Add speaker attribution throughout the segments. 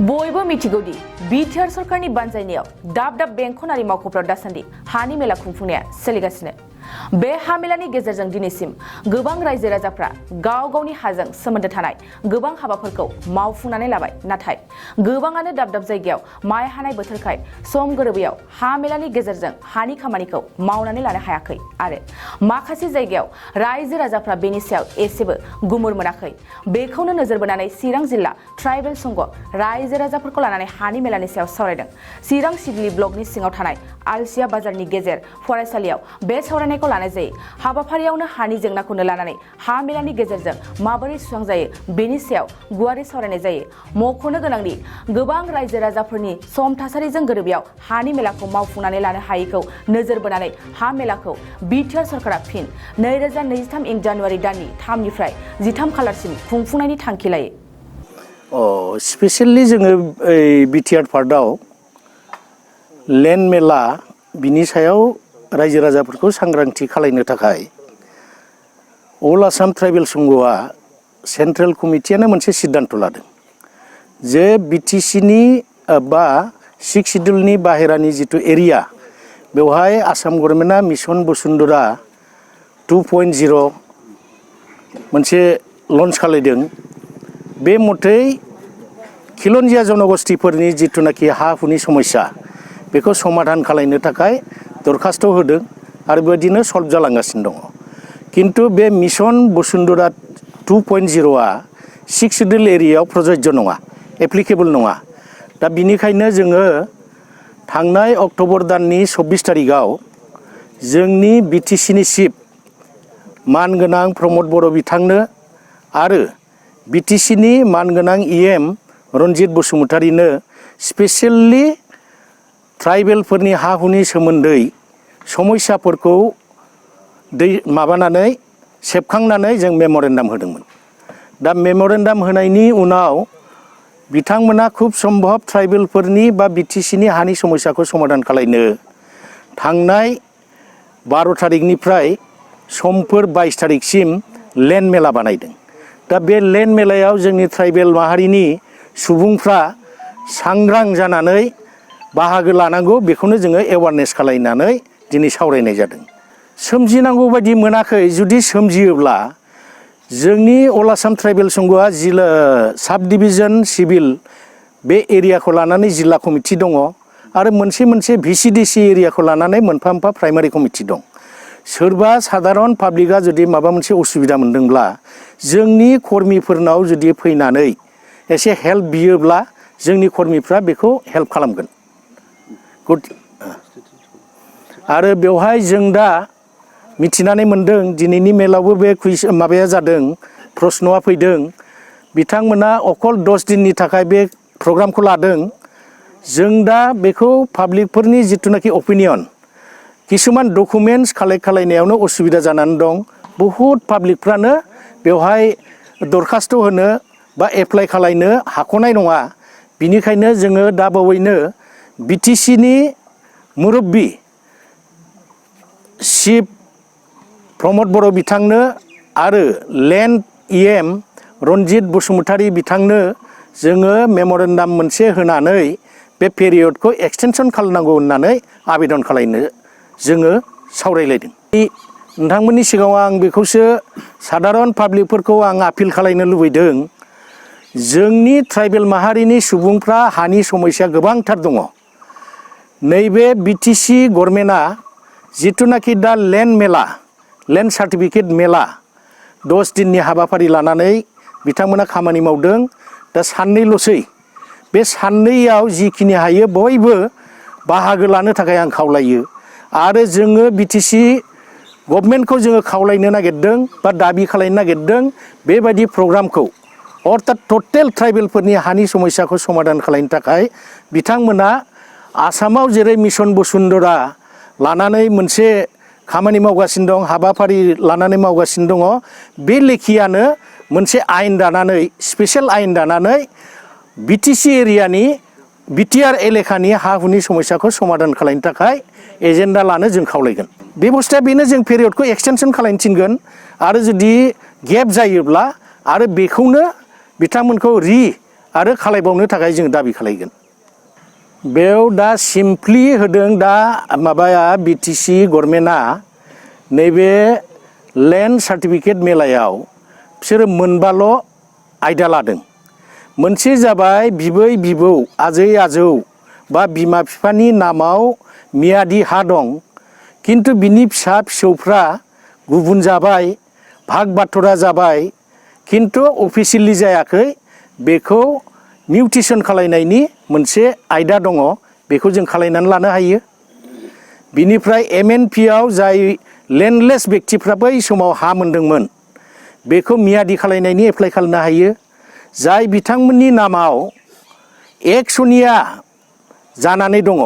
Speaker 1: बयबो मिथिगौदि बिटिआर सरकारनि बानजायनायाव दाब दाब बेंखनारि मावख'फ्राव दासान्दि हानि मेला खुंफुंनाया सोलिगासिनो। बे हा मेलानि गेजेरजों दिनैसिम गोबां रायजो राजाफ्रा गाव गावनि हाजों सोमोन्दो थानाय गोबां हाबाफोरखौ मावफुंनानै लाबाय। नाथाय गोबाङानो दाब दाब जायगायाव माइ हानाय बोथोरखाय सम गोरोबैयाव हा मेलानि गेजेरजों हानि खामानिखौ मावनानै लानो हायाखै आरो माखासे जायगायाव रायजो राजाफ्रा बेनि सायाव एसेबो गुमुर मोनाखै। बेखौनो नोजोर बोनानै चिरां जिल्ला ट्राइबेल संघ रायजो राजाफोरखौ लानानै हानि मेलानि सायाव सावरायदों। चिरां सिडली ब्लकनि सिङाव थानाय आलसिया बाजारनि गेजेर फरायसालियाव बे सावरायनायखौ लानाय जायो। हाबाफारियावनो हानि जेंनाखौनो लानानै हा मेलानि गेजेरजों माबोरै सुस्रांजायो बेनि सायाव गुवारै सावरायनाय जायो। मख'नो गोनांदि गोबां रायजो राजाफोरनि सम थासारिजों गोरोबैयाव हानि मेलाखौ मावफुंनानै लानो हायैखौ नोजोर बोनानै हा मेलाखौ बिटिआर सरकारा फिन 2023 इं जानुवारि दाननि 3निफ्राय 13 खालारसिम खुंफुंनायनि थांखि लायो।
Speaker 2: स्पेसियेलि जोङो बिटिआर पार्टआव लेन्ड मेला बिनि सायाव रायजो राजाफोरखौ सांग्रांथि खालायनो थाखाय अल आसाम ट्राइबेल संघआ सेन्ट्रेल कमिटियानो मोनसे सिद्धान्त लादों जे बिटिसिनि बा 6 सिड्युलनि बाहेरानि जिथु एरिया बेवहाय आसाम गभर्नमेन्टआ मिशन बसुन्धरा 2.0 मोनसे लन्च खालायदों। बे मथै खिलन्जिया जनगोष्ठीफोरनि जिथुनाखि हा हुनि समस्या बेखौ समाधान खालायनो थाखाय दरखास्त होदों आरो बेबायदिनो सल्भ जालांगासिनो दङ। किन्तु बे मिशन बसुन्धरा 2.0आ 6 सिड्युल एरियायाव प्रযোज्य नङा, एप्लिकेबल नङा। दा बिनिखायनो जोङो थांनाय अक्ट'बर दाननि 24 तारिखआव जोंनि बिटिसिनि चिफ मानगोनां प्रमद बर' बिथांनो आरो बिटिसिनि मानगोनां इएम रन्जित बसुमतारीनो स्पेसियेलि ट्राइबेलफोरनि हा हुनि सोमोन्दै समस्याफोरखौ माबानानै सेबखांनानै जों मेम'रेन्डाम होदोंमोन। दा मेम'रेन्डाम होनायनि उनाव बिथांमोना खुब सम्भब ट्राइबेलफोरनि बा बिटिसिनि हानि समस्याखौ समाधान खालायनो थांनाय 12 तारिखनिफ्राय समफोर 22 तारिखसिम लेन्ड मेला बानायदों। दा बे लेन्ड मेलायाव जोंनि ट्राइबेल माहारिनि सुबुंफ्रा सांग्रां जानानै बाहागो लानांगौ, बेखौनो जोङो एवारनेस खालायनानै दिनै सावरायनाय जादों। सोमजिनांगौ बायदि मोनाखै। जुदि सोमजियोब्ला जोंनि अल आसाम ट्राइबेल संघआ जिल्ला साब डिभिजन सिभिल बे एरियाखौ लानानै जिल्ला कमिटि दङ आरो मोनसे मोनसे भिसिडिसि एरियाखौ लानानै मोनफा मोनफा प्राइमारि कमिटि दं। सोरबा साधारन पाब्लिकआ जुदि माबा मोनसे उसुबिदा मोनदोंब्ला जोंनि कर्मिफोरनाव जुदि फैनानै एसे हेल्प बियोब्ला जोंनि कर्मिफ्रा बेखौ हेल्प खालामगोन। आरो बेवहाय जों दा मिथिनानै मोन्दों दिनैनि मेलावबो बे माबाया जादों, प्रश्नआ फैदों। बिथांमोना अकल 10 दिननि थाखाय बे प्रग्रामखौ लादों। जों दा बेखौ पाब्लिकफोरनि जिथुनाखि अपिनियन, किसुमान डकुमेन्टस कालेक्ट खालायनायावनो असुबिदा जानानै दं। बहुद पाब्लिकफ्रानो बेवहाय दरखास्त होनो बा एप्लाइ खालायनो हाख'नाय नङा। बिनिखायनो जोङो दा बावैनो बिटिसिनि मुरब्बी चिफ प्रमद बर' बिथांनो आरो लेन्ड इएम रन्जित बसुमतारी बिथांनो जोङो मेम'रेन्डाम मोनसे होनानै बे पेरियडखौ एक्सटेनसन खालामनांगौ होननानै आवेदन खालायनो जोङो सावरायलायदों। नोंथांमोननि सिगाङाव आं बेखौसो साधारन पाब्लिकफोरखौ आं आपिल खालायनो लुबैदों। जोंनि ट्राइबेल माहारिनि सुबुंफ्रा हानि समस्या गोबांथार दङ। नैबे बिटिसि गभर्नमेन्टआ जिथुनाखि दा लेन्ड मेला, लेन्ड सार्टिफिकेट मेला 10 दिननि हाबाफारि लानानै बिथांमोना खामानि मावदों। दा साननैल'सै। बे साननैयाव जिखिनि हायो बयबो बाहागो लानो थाखाय आं खावलायो। आरो जोङो बिटिसि गभर्नमेन्टखौ जोङो खावलायनो नागिरदों बा दाबि खालायनो नागिरदों बेबायदि प्रग्रामखौ अर्थात टटेल ट्राइबेलफोरनि हानि समस्याखौ समाधान खालायनो थाखाय बिथांमोना आसामाव जेरै मिशन बसुन्धरा लानानै मोनसे खामानि मावगासिनो दं, हाबाफारि लानानै मावगासिनो दङ, बे लेखियानो मोनसे आयेन दानानै, स्पेसियेल आयेन दानानै बिटिसि एरियानि बिटिआर एलेखानि हा हुनि समस्याखौ समाधान खालायनो थाखाय एजेन्डा लानो जों खावलायगोन। बेबस्थाया बेनो, जों पेरियडखौ एक्सटेनसन खालायनो थिनगोन आरो जुदि गेप जायोब्ला आरो बेखौनो बिथांमोनखौ आरो खालायबावनो थाखाय जों दाबि खालायगोन। बेयाव दा सिम्पलि होदों दा माबाया बिटिसि गभर्नमेन्टआ नैबे लेन्ड सार्टिफिकेट मेलायाव बिसोरो मोनबाल' आयदा लादों। मोनसे जाबाय बिबै बिबौ आजै आजौ बा बिमा बिफानि नामाव मियादि हा दं, खिन्थु बिनि फिसा फिसौफ्रा गुबुन जाबाय, भाग बाथरा जाबाय, खिन्थु अफिसियेलि जायाखै, बेखौ मिउटेसन खालायनायनि मोनसे आयदा दङ, बेखौ जों खालायनानै लानो हायो। बिनिफ्राय MNPआव जाय लेन्डलेस बेक्तिफ्रा बै समाव हा मोनदोंमोन बेखौ मियादि खालायनायनि एप्लाइ खालामनो हायो। जाय बिथांमोननि नामाव एकसनिया जानानै दङ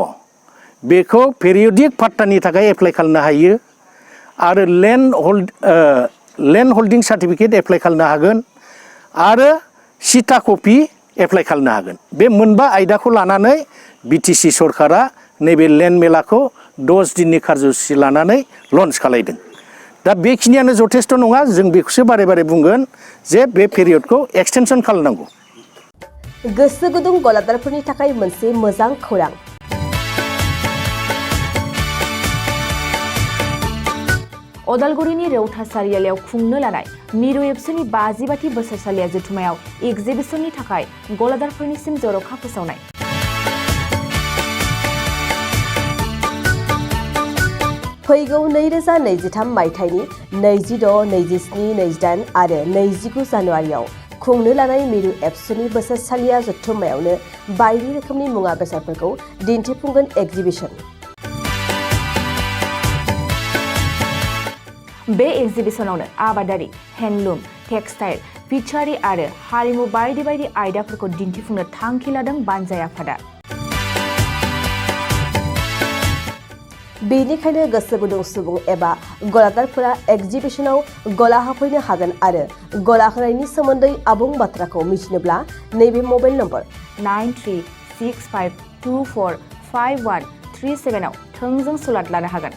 Speaker 2: बेखौ पेरियडिक पाट्टानि थाखाय एप्लाइ खालामनो हायो आरो लेन्ड हल्डिं सार्टिफिकेट एप्लाइ खालामनो हागोन आरो सिटा कपि एप्लाइ खालामनो हागोन। बे मोनबा आयदाखौ लानानै बिटिसि सरकारा नैबे लेन्ड मेलाखौ 10 दिननि कार्जसुचि लानानै लन्च खालायदों। दा बेखिनियानो जथेस्थ' नङा, जों बेखौसो बारे बारे बुंगोन जे बे पेरियडखौ एक्सटेनसन खालामनांगौ।
Speaker 3: गोसो गुदुं गलादारफोरनि थाखाय मोनसे मोजां खौरां।
Speaker 1: अदालगुरिनि रेवथा सारियालियाव खुंनो लानाय मिरु एबसुनि 50बाथि बोसोरसालिया जथुमायाव एक्जिबिसननि थाखाय गलादारफोरनिसिम जर'खा फोसावनाय।
Speaker 3: फैगौ 2023 मायथाइनि 26, 27, 28 आरो 29 जानुवारियाव खुंनो लानाय मिरु एबसुनि बोसोरसालिया जथुम्मायावनो बायदि रोखोमनि मुवा बेसादफोरखौ दिन्थिफुंगोन एक्जिबिसन।
Speaker 1: बे एक्जिबिसनावनो आबादारि, हेन्डलुम, टेक्सटाइल, फिचारि आरो हारिमु बायदि बायदि आयदाफोरखौ दिन्थिफुंनो थांखि लादों बानजाय आफादा।
Speaker 3: बेनिखायनो गोसो गुदुं सुबुं एबा गलादारफोरा एक्जिबिसनाव गला हाफैनो हागोन आरो गला होनायनि सोमोन्दै आबुं बाथ्राखौ मिथिनोब्ला नैबे मबाइल नम्बर
Speaker 1: 9365245137 आव थोंजों सुलाद लानो हागोन।